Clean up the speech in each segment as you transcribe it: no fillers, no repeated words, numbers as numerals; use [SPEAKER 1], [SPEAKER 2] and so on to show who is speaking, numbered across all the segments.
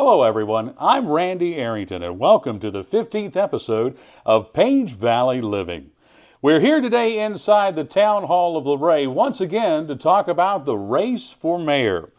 [SPEAKER 1] Hello everyone, I'm Randy Arrington and welcome to the 15th episode of Page Valley Living. We're here today inside the Town Hall of Luray once again to talk about the race for mayor.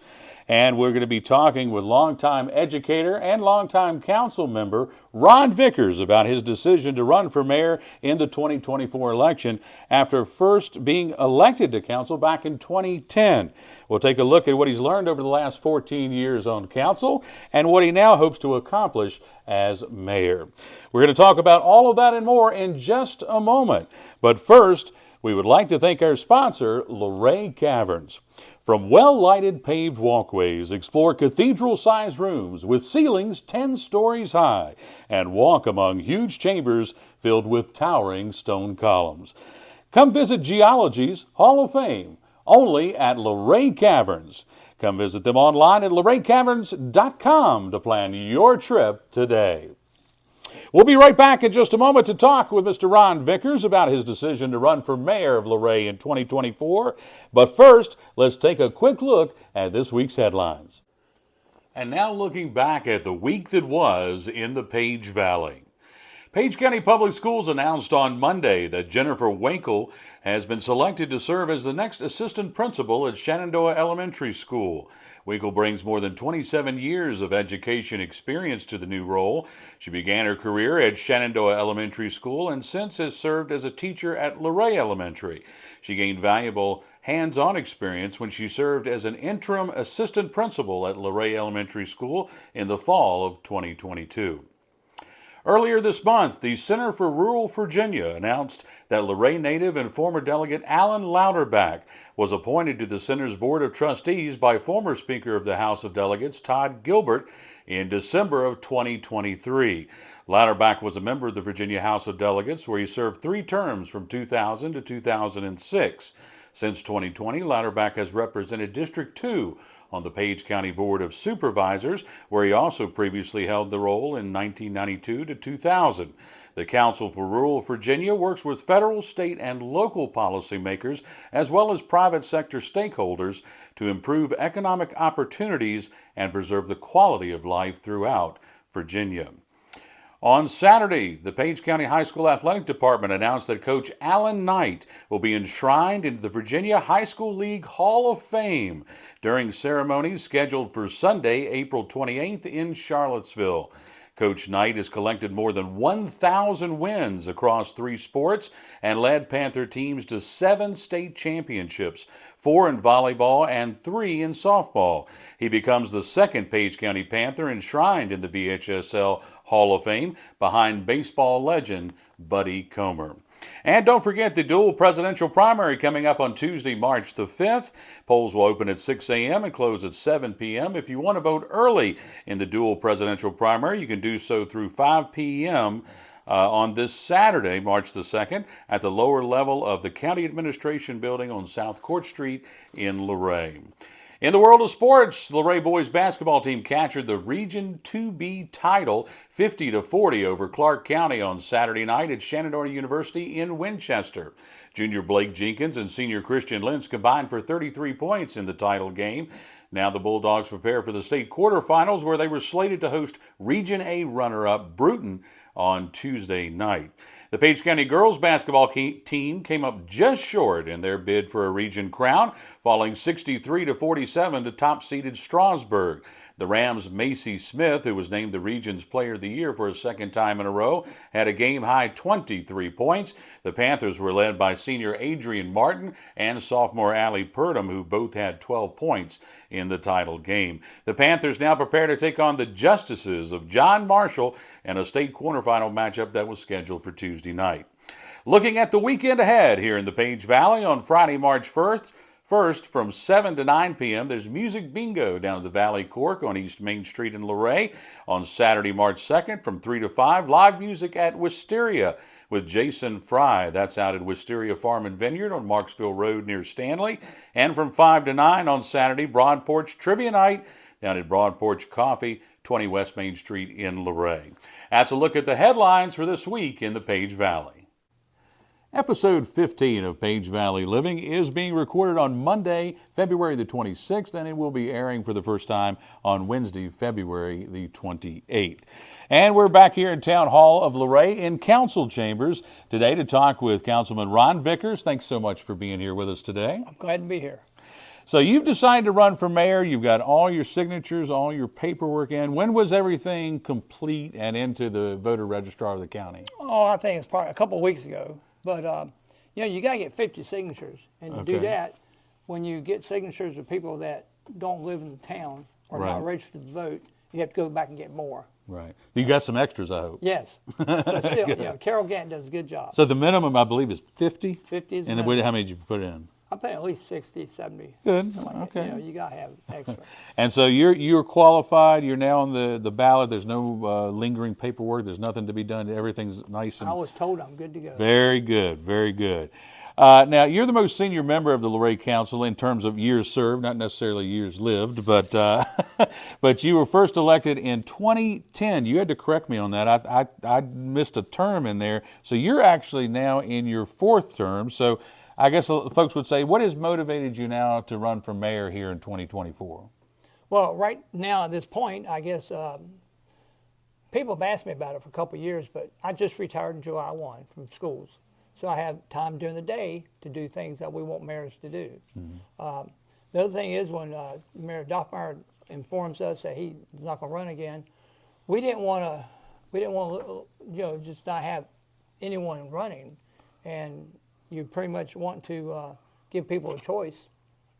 [SPEAKER 1] And we're going to be talking with longtime educator and longtime council member Ron Vickers about his decision to run for mayor in the 2024 election after first being elected to council back in 2010. We'll take a look at what he's learned over the last 14 years on council and what he now hopes to accomplish as mayor. We're going to talk about all of that and more in just a moment. But first, we would like to thank our sponsor, Luray Caverns. From well-lighted paved walkways, explore cathedral-sized rooms with ceilings 10 stories high and walk among huge chambers filled with towering stone columns. Come visit Geology's Hall of Fame, only at Luray Caverns. Come visit them online at luraycaverns.com to plan your trip today. We'll be right back in just a moment to talk with Mr. Ron Vickers about his decision to run for mayor of Luray in 2024. But first, let's take a quick look at this week's headlines. And now looking back at the week that was in the Page Valley. Page County Public Schools announced on Monday that Jennifer Winkle has been selected to serve as the next assistant principal at Shenandoah Elementary School. Winkle brings more than 27 years of education experience to the new role. She began her career at Shenandoah Elementary School and since has served as a teacher at Luray Elementary. She gained valuable hands-on experience when she served as an interim assistant principal at Luray Elementary School in the fall of 2022. Earlier this month, the Center for Rural Virginia announced that Luray native and former delegate Alan Louderback was appointed to the center's Board of Trustees by former Speaker of the House of Delegates Todd Gilbert in December of 2023. Louderback was a member of the Virginia House of Delegates where he served 3 terms from 2000 to 2006. Since 2020, Louderback has represented District 2 on the Page County Board of Supervisors, where he also previously held the role in 1992 to 2000. The Council for Rural Virginia works with federal, state, and local policymakers, as well as private sector stakeholders, to improve economic opportunities and preserve the quality of life throughout Virginia. On Saturday, the Page County High School Athletic Department announced that Coach Alan Knight will be enshrined into the Virginia High School League Hall of Fame during ceremonies scheduled for Sunday, April 28th in Charlottesville. Coach Knight has collected more than 1,000 wins across 3 sports and led Panther teams to 7 state championships, 4 in volleyball and 3 in softball. He becomes the second Page County Panther enshrined in the VHSL Hall of Fame behind baseball legend Buddy Comer. And don't forget the dual presidential primary coming up on Tuesday, March the 5th. Polls will open at 6 a.m. and close at 7 p.m. If you want to vote early in the dual presidential primary, you can do so through 5 p.m. On this Saturday, March the 2nd, at the lower level of the County Administration Building on South Court Street in Luray. In the world of sports, the Luray boys basketball team captured the Region 2B title 50-40 over Clark County on Saturday night at Shenandoah University in Winchester. Junior Blake Jenkins and senior Christian Lentz combined for 33 points in the title game. Now the Bulldogs prepare for the state quarterfinals where they were slated to host Region A runner-up Bruton on Tuesday night. The Page County girls basketball team came up just short in their bid for a region crown, falling 63-47 to top-seeded Strasburg. The Rams' Macy Smith, who was named the region's player of the year for a second time in a row, had a game-high 23 points. The Panthers were led by senior Adrian Martin and sophomore Allie Purdom, who both had 12 points in the title game. The Panthers now prepare to take on the Justices of John Marshall in a state quarterfinal matchup that was scheduled for Tuesday night. Looking at the weekend ahead here in the Page Valley on Friday, March 1st, from 7 to 9 p.m., there's Music Bingo down at the Valley Cork on East Main Street in Luray. On Saturday, March 2nd, from 3 to 5, live music at Wisteria with Jason Fry. That's out at Wisteria Farm and Vineyard on Marksville Road near Stanley. And from 5 to 9 on Saturday, Broad Porch Trivia Night down at Broad Porch Coffee, 20 West Main Street in Luray. That's a look at the headlines for this week in the Page Valley. Episode 15 of Page Valley Living is being recorded on Monday, February the 26th, and it will be airing for the first time on Wednesday, February the 28th. And we're back here in Town Hall of Luray in Council Chambers today to talk with Councilman Ron Vickers. Thanks so much for being here with us today.
[SPEAKER 2] I'm glad to be here.
[SPEAKER 1] So you've decided to run for mayor. You've got all your signatures, all your paperwork in. When was everything complete and into the voter registrar of the county?
[SPEAKER 2] Oh, I think it's probably a couple of weeks ago. But, you got to get 50 signatures. And to do that, when you get signatures of people that don't live in the town or not registered to vote, you have to go back and get more.
[SPEAKER 1] Right. You got some extras, I hope.
[SPEAKER 2] Yes. But still, Carol Gantt does a good job.
[SPEAKER 1] So the minimum, I believe, is 50?
[SPEAKER 2] 50 is
[SPEAKER 1] and
[SPEAKER 2] minimum.
[SPEAKER 1] How many did you put in?
[SPEAKER 2] I put at least 60, 70.
[SPEAKER 1] Good.
[SPEAKER 2] Like
[SPEAKER 1] Okay.
[SPEAKER 2] you got to have extra.
[SPEAKER 1] And so you're qualified. You're now on the ballot. There's no lingering paperwork. There's nothing to be done. Everything's nice. And
[SPEAKER 2] I was told I'm good to go.
[SPEAKER 1] Very good. Very good. Now, you're the most senior member of the Luray Council in terms of years served, not necessarily years lived, but but you were first elected in 2010. You had to correct me on that. I missed a term in there. So you're actually now in your fourth term. So I guess folks would say, what has motivated you now to run for mayor here in 2024?
[SPEAKER 2] Well, right now at this point, I guess people have asked me about it for a couple of years, but I just retired in July 1 from schools. So I have time during the day to do things that we want mayors to do. Mm-hmm. The other thing is when Mayor Doffmeyer informs us that he's not going to run again, we didn't want to, just not have anyone running, and you pretty much want to give people a choice.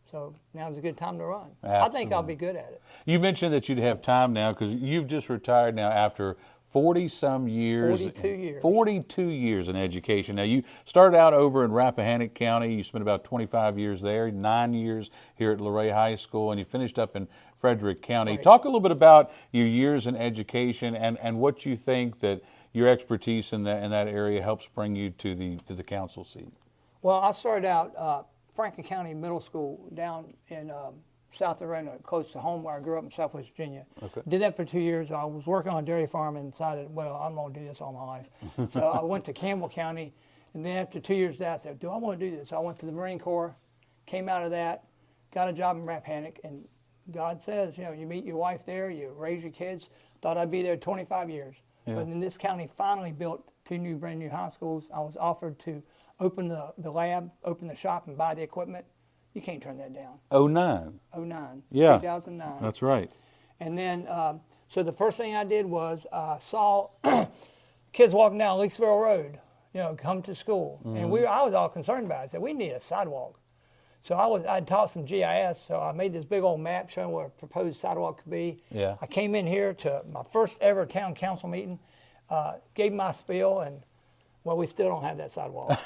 [SPEAKER 2] So now's a good time to run.
[SPEAKER 1] Absolutely.
[SPEAKER 2] I think I'll be good at it.
[SPEAKER 1] You mentioned that you'd have time now because you've just retired now after 40-some years.
[SPEAKER 2] 42 years.
[SPEAKER 1] 42 years in education. Now, you started out over in Rappahannock County. You spent about 25 years there, 9 years here at Luray High School, and you finished up in Frederick County. Right. Talk a little bit about your years in education and what you think that your expertise in that area helps bring you to the council seat.
[SPEAKER 2] Well, I started out Franklin County Middle School down in South Carolina, close to home where I grew up in Southwest Virginia. Okay. Did that for 2 years. I was working on a dairy farm and decided, well, I'm going to do this all my life. So I went to Campbell County, and then after 2 years of that, I said, do I want to do this? So I went to the Marine Corps, came out of that, got a job in Rappahannock, and God says, you meet your wife there, you raise your kids. Thought I'd be there 25 years. Yeah. But then this county finally built 2 brand new high schools. I was offered to open the lab, open the shop, and buy the equipment. You can't turn that down.
[SPEAKER 1] 09.
[SPEAKER 2] 09.
[SPEAKER 1] Yeah.
[SPEAKER 2] 2009.
[SPEAKER 1] That's right.
[SPEAKER 2] And then, so the first thing I did was saw kids walking down Leaksville Road, come to school. Mm-hmm. And I was all concerned about it. I said, we need a sidewalk. So I'd taught some GIS, so I made this big old map showing where a proposed sidewalk could be. Yeah. I came in here to my first ever town council meeting, gave my spiel, and, well, we still don't have that sidewalk.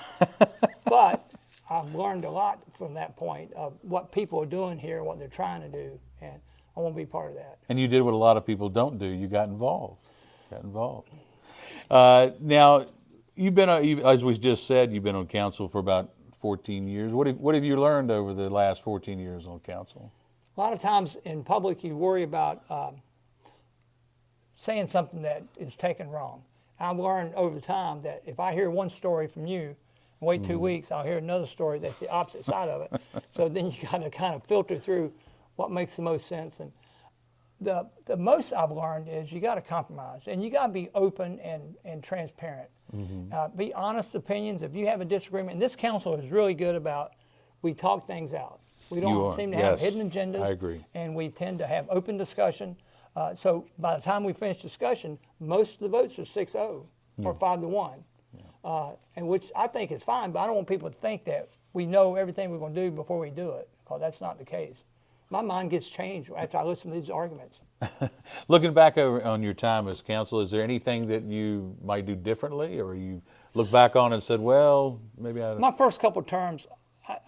[SPEAKER 2] But I've learned a lot from that point of what people are doing here, what they're trying to do, and I want to be part of that. And
[SPEAKER 1] you did what a lot of people don't do. You got involved. Now, you've been, as we just said, you've been on council for about 14 years. What have you learned over the last 14 years on council?
[SPEAKER 2] A lot of times in public, you worry about saying something that is taken wrong. I've learned over time that if I hear one story from you, and wait 2 weeks, I'll hear another story that's the opposite side of it. So then you got to kind of filter through what makes the most sense. And the most I've learned is you got to compromise, and you got to be open and transparent. Mm-hmm. Be honest opinions. If you have a disagreement, and this council is really good about, we talk things out. We don't seem to have hidden agendas. I agree. And we tend to have open discussion. So by the time we finish discussion, most of the votes are 6-0 or 5-1. And which I think is fine, but I don't want people to think that we know everything we're going to do before we do it, because that's not the case. My mind gets changed after I listen to these arguments.
[SPEAKER 1] Looking back on your time as council, is there anything that you might do differently, or you look back on and said, well, maybe I...
[SPEAKER 2] My first couple of terms,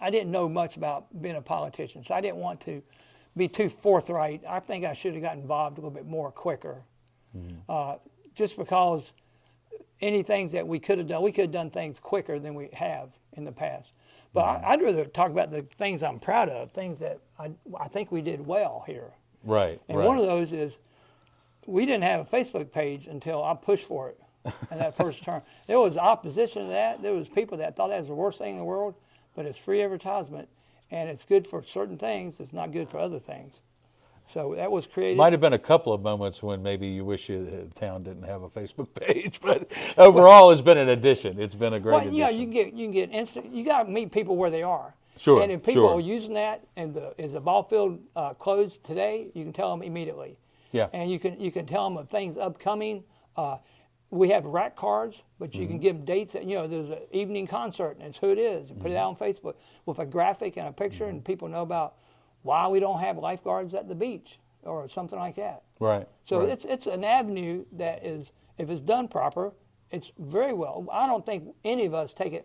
[SPEAKER 2] I didn't know much about being a politician, so I didn't want to be too forthright. I think I should have gotten involved a little bit more quicker, just because any things that we could have done things quicker than we have in the past. But I'd rather talk about the things I'm proud of, things that I think we did well here.
[SPEAKER 1] Right.
[SPEAKER 2] And one of those is we didn't have a Facebook page until I pushed for it in that first term. There was opposition to that. There was people that thought that was the worst thing in the world, but it's free advertisement, and it's good for certain things. It's not good for other things. So that was created.
[SPEAKER 1] Might have been a couple of moments when maybe you wish the town didn't have a Facebook page, but overall, it's been an addition. It's been a great addition.
[SPEAKER 2] Yeah, you can get instant. You got to meet people where they are.
[SPEAKER 1] Sure.
[SPEAKER 2] And if people are using that, and is the ball field closed today, you can tell them immediately.
[SPEAKER 1] Yeah.
[SPEAKER 2] And you can tell them of things upcoming. We have rack cards, but you can give them dates. There's an evening concert, and it's who it is. You put it out on Facebook with a graphic and a picture, and people know about why we don't have lifeguards at the beach or something like that.
[SPEAKER 1] Right.
[SPEAKER 2] So
[SPEAKER 1] right.
[SPEAKER 2] it's an avenue that is, if it's done proper, it's very well. I don't think any of us take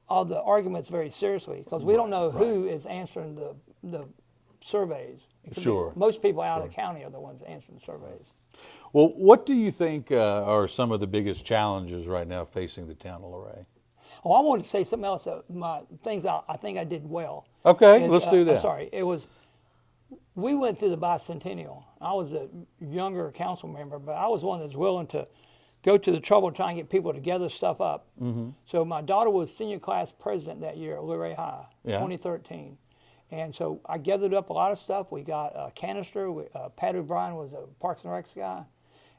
[SPEAKER 2] all the arguments very seriously, because we don't know who is answering the surveys.
[SPEAKER 1] Sure.
[SPEAKER 2] Most people out of the county are the ones answering the surveys.
[SPEAKER 1] Well, what do you think are some of the biggest challenges right now facing the town of Luray?
[SPEAKER 2] Oh, I wanted to say something else. My things I think I did well.
[SPEAKER 1] Okay, let's do that.
[SPEAKER 2] Sorry, we went through the bicentennial. I was a younger council member, but I was one that's willing to go to the trouble of trying to get people to gather stuff up. Mm-hmm. So my daughter was senior class president that year at Luray High, 2013. And so I gathered up a lot of stuff. We got a canister. Pat O'Brien was a Parks and Recs guy.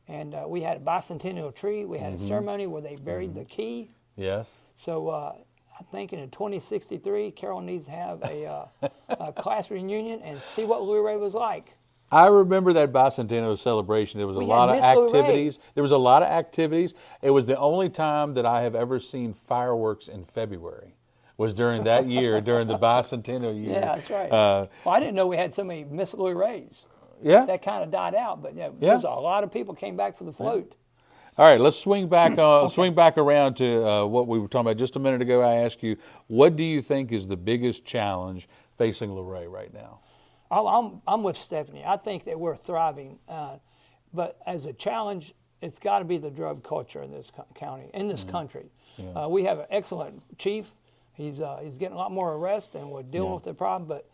[SPEAKER 2] And we had a bicentennial tree. We had a ceremony where they buried the key.
[SPEAKER 1] Yes.
[SPEAKER 2] So I'm thinking in 2063, Carol needs to have a class reunion and see what Luray was like.
[SPEAKER 1] I remember that bicentennial celebration. There was a lot of activities. There was a lot of activities. It was the only time that I have ever seen fireworks in February. Was during that year, during the bicentennial year.
[SPEAKER 2] Yeah, that's right. Well, I didn't know we had so many Miss Lurays.
[SPEAKER 1] Yeah.
[SPEAKER 2] That kind of died out, but there's a lot of people came back for the float.
[SPEAKER 1] All right, let's swing back swing back around to what we were talking about just a minute ago. I asked you, what do you think is the biggest challenge facing Luray right now?
[SPEAKER 2] I'm with Stephanie. I think that we're thriving, but as a challenge, it's got to be the drug culture in this county, in this country. Yeah. We have an excellent chief. He's getting a lot more arrests, and we're dealing with the problem, but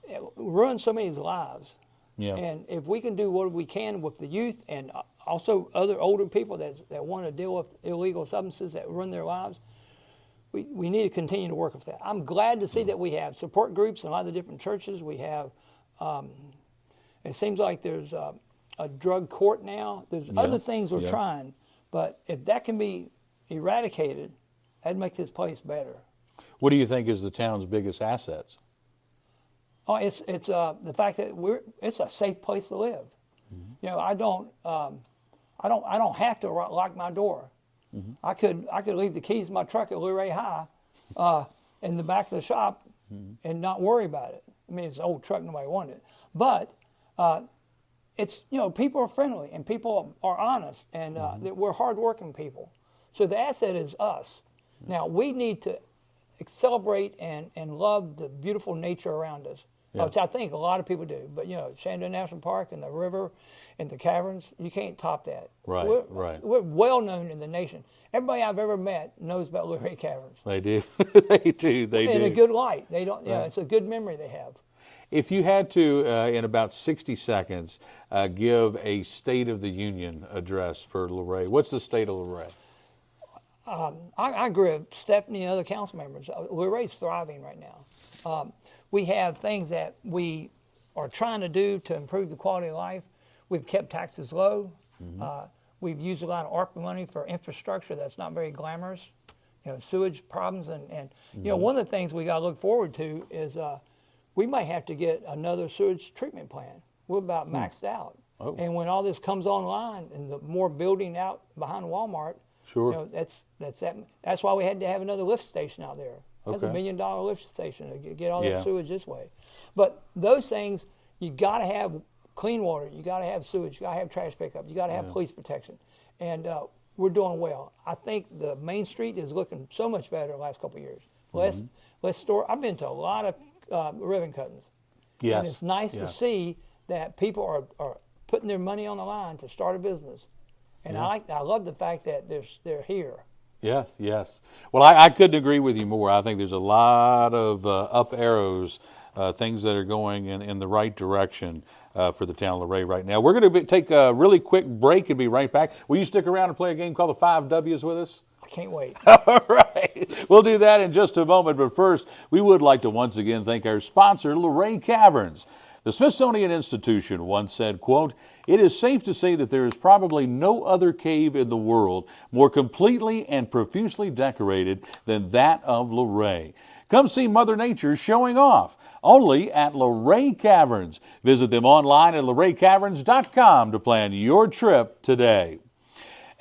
[SPEAKER 2] it ruins so many lives. Yeah. And if we can do what we can with the youth and also other older people that want to deal with illegal substances that ruin their lives, we need to continue to work with that. I'm glad to see that we have support groups in a lot of the different churches. We have, it seems like there's a drug court now. There's other things we're trying, but if that can be eradicated, that'd make this place better.
[SPEAKER 1] What do you think is the town's biggest assets?
[SPEAKER 2] Oh, it's the fact that it's a safe place to live. Mm-hmm. I don't have to lock my door. Mm-hmm. I could leave the keys in my truck at Luray High, in the back of the shop, and not worry about it. I mean, it's an old truck, nobody wanted it, but it's people are friendly and people are honest, and that we're hardworking people. So the asset is us. Now we need to celebrate and love the beautiful nature around us, which I think a lot of people do. But Shenandoah National Park and the river and the caverns, you can't top that.
[SPEAKER 1] Right,
[SPEAKER 2] we're well known in the nation. Everybody I've ever met knows about Luray Caverns.
[SPEAKER 1] They do. They do.
[SPEAKER 2] In a good light. They don't. It's a good memory they have.
[SPEAKER 1] If you had to, in about 60 seconds, give a State of the Union address for Luray, what's the state of Luray?
[SPEAKER 2] I agree with Stephanie and other council members. Luray's thriving right now. We have things that we are trying to do to improve the quality of life. We've kept taxes low. Mm-hmm. We've used a lot of ARPA money for infrastructure that's not very glamorous. Sewage problems. And one of the things we got to look forward to is we might have to get another sewage treatment plant. We're about maxed out. Oh. And when all this comes online and the more building out behind Walmart,
[SPEAKER 1] sure.
[SPEAKER 2] That's why we had to have another lift station out there. That's $1 million lift station to get all that sewage this way. But those things, you got to have clean water. You got to have sewage. You got to have trash pickup. You got to have police protection. And we're doing well. I think the Main Street is looking so much better the last couple of years. Less store. I've been to a lot of ribbon cuttings. Yes. And it's nice to see that people are putting their money on the line to start a business. And I love the fact that they're here.
[SPEAKER 1] Yes, yes. Well, I couldn't agree with you more. I think there's a lot of up arrows, things that are going in the right direction for the town of Luray right now. We're going to take a really quick break and be right back. Will you stick around and play a game called the 5 W's with us?
[SPEAKER 2] I can't wait.
[SPEAKER 1] All right. We'll do that in just a moment. But first, we would like to once again thank our sponsor, Luray Caverns. The Smithsonian Institution once said, quote, "It is safe to say that there is probably no other cave in the world more completely and profusely decorated than that of Luray." Come see Mother Nature showing off, only at Luray Caverns. Visit them online at luraycaverns.com to plan your trip today.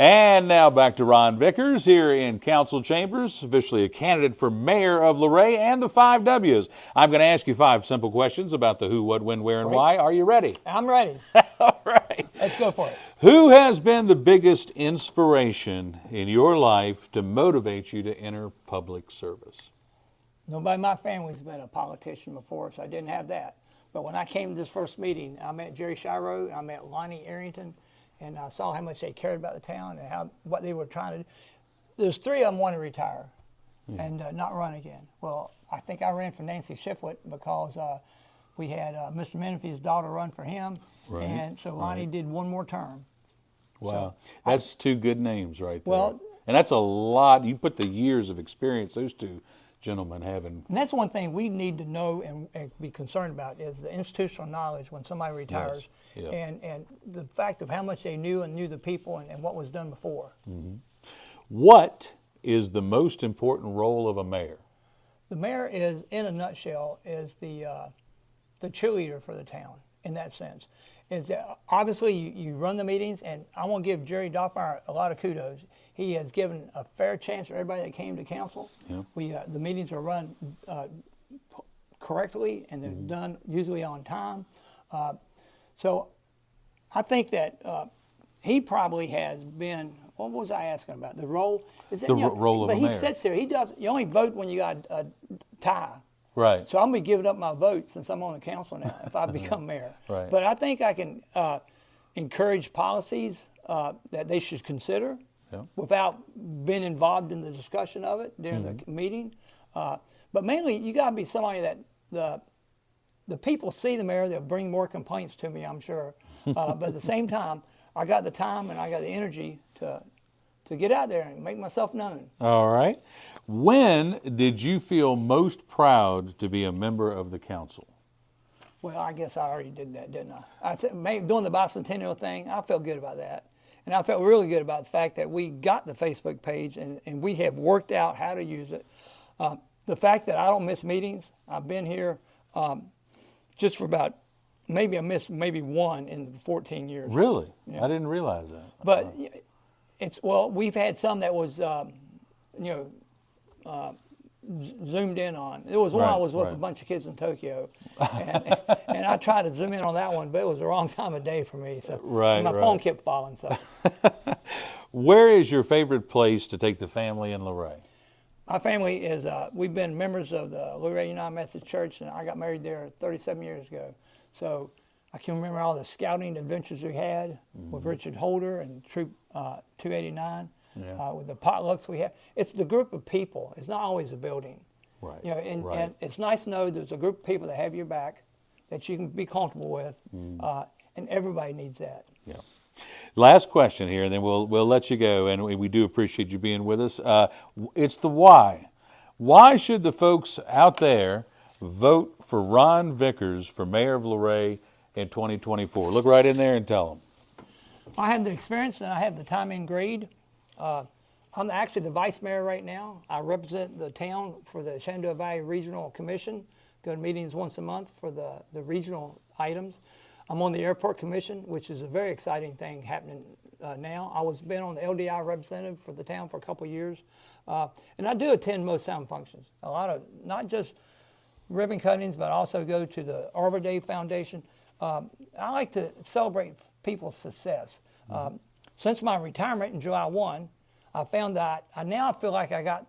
[SPEAKER 1] And now back to Ron Vickers here in Council Chambers, officially a candidate for mayor of Luray and the 5 W's. I'm going to ask you 5 simple questions about the who, what, when, where, and why. Are you ready?
[SPEAKER 2] I'm ready.
[SPEAKER 1] All right.
[SPEAKER 2] Let's go for it.
[SPEAKER 1] Who has been the biggest inspiration in your life to motivate you to enter public service?
[SPEAKER 2] Nobody in my family's been a politician before, so I didn't have that. But when I came to this first meeting, I met Jerry Shiro, I met Lonnie Arrington, and I saw how much they cared about the town and what they were trying to do. There's 3 of them want to retire and not run again. Well, I think I ran for Nancy Shiflett because we had Mr. Menifee's daughter run for him, and so Lonnie did 1 more term.
[SPEAKER 1] Wow, so that's 2 good names right there.
[SPEAKER 2] Well,
[SPEAKER 1] and that's a lot. You put the years of experience those 2 gentlemen have in.
[SPEAKER 2] And that's one thing we need to know and be concerned about is the institutional knowledge when somebody retires,
[SPEAKER 1] yes.
[SPEAKER 2] and the fact of how much they knew and knew the people and what was done before.
[SPEAKER 1] Mm-hmm. What is the most important role of a mayor?
[SPEAKER 2] The mayor is, in a nutshell, is the cheerleader for the town in that sense. Is that obviously you run the meetings, and I want to give Jerry Doffmeyer a lot of kudos. He has given a fair chance for everybody that came to council. Yeah. The meetings are run correctly, and they're done usually on time. So I think that he probably has been. What was I asking about? The role? Is it,
[SPEAKER 1] role of a mayor.
[SPEAKER 2] But he sits there. He does. You only vote when you got a tie.
[SPEAKER 1] Right.
[SPEAKER 2] So I'm going to be giving up my vote since I'm on the council now if I become mayor.
[SPEAKER 1] Right.
[SPEAKER 2] But I think I can encourage policies that they should consider without being involved in the discussion of it during the meeting. But mainly, you got to be somebody that the people see the mayor. They'll bring more complaints to me, I'm sure. But at the same time, I got the time and I got the energy to get out there and make myself known.
[SPEAKER 1] All right. When did you feel most proud to be a member of the council?
[SPEAKER 2] Well, I guess I already did that, didn't I? I said, maybe doing the bicentennial thing, I felt good about that. And I felt really good about the fact that we got the Facebook page and we have worked out how to use it. The fact that I don't miss meetings, I've been here just for about, maybe I missed maybe 1 in 14 years.
[SPEAKER 1] Really?
[SPEAKER 2] Yeah.
[SPEAKER 1] I didn't realize that.
[SPEAKER 2] But well, we've had some that was, zoomed in on. There was one I was with a bunch of kids in Tokyo, and I tried to zoom in on that one, but it was the wrong time of day for me. So my phone kept falling. So,
[SPEAKER 1] where is your favorite place to take the family in Luray?
[SPEAKER 2] My family is. We've been members of the Luray United Methodist Church, and I got married there 37 years ago. So I can remember all the scouting adventures we had with Richard Holder and Troop 289. With the potlucks we have. It's the group of people. It's not always a building.
[SPEAKER 1] Right.
[SPEAKER 2] And it's nice to know there's a group of people that have your back, that you can be comfortable with, and everybody needs that.
[SPEAKER 1] Yeah. Last question here, and then we'll let you go, and we do appreciate you being with us. It's the why. Why should the folks out there vote for Ron Vickers for mayor of Luray in 2024? Look right in there and tell them.
[SPEAKER 2] I have the experience and I have the time and grade. I'm actually the vice mayor right now. I represent the town for the Shenandoah Valley Regional Commission. Go to meetings once a month for the regional items. I'm on the Airport Commission, which is a very exciting thing happening now. I was been on the LDI representative for the town for a couple of years. And I do attend most town functions. A lot of, not just ribbon cuttings, but I also go to the Arbor Day Foundation. I like to celebrate people's success. Since my retirement in July 1, I found that I now feel like I got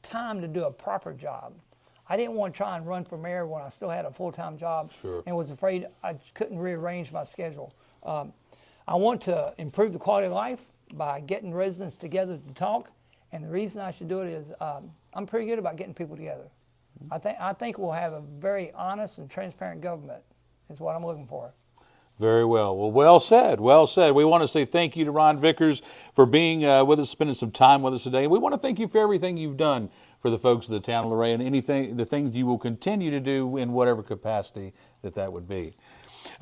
[SPEAKER 2] time to do a proper job. I didn't want to try and run for mayor when I still had a full-time job and was afraid I couldn't rearrange my schedule. I want to improve the quality of life by getting residents together to talk And the reason I should do it is I'm pretty good about getting people together. I think we'll have a very honest and transparent government is what I'm looking for.
[SPEAKER 1] Very well. Well, well said. Well said. We want to say thank you to Ron Vickers for being with us, spending some time with us today. We want to thank you for everything you've done for the folks of the town of Luray and the things you will continue to do in whatever capacity that would be.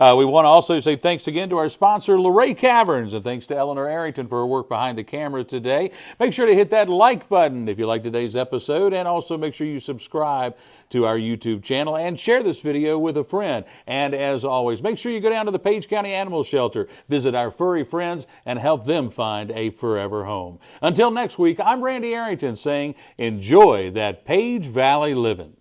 [SPEAKER 1] We want to also say thanks again to our sponsor, Luray Caverns, and thanks to Eleanor Arrington for her work behind the camera today. Make sure to hit that like button if you like today's episode, and also make sure you subscribe to our YouTube channel and share this video with a friend. And as always, make sure you go down to the Page County Animal Shelter, visit our furry friends, and help them find a forever home. Until next week, I'm Randy Arrington saying enjoy that Page Valley living.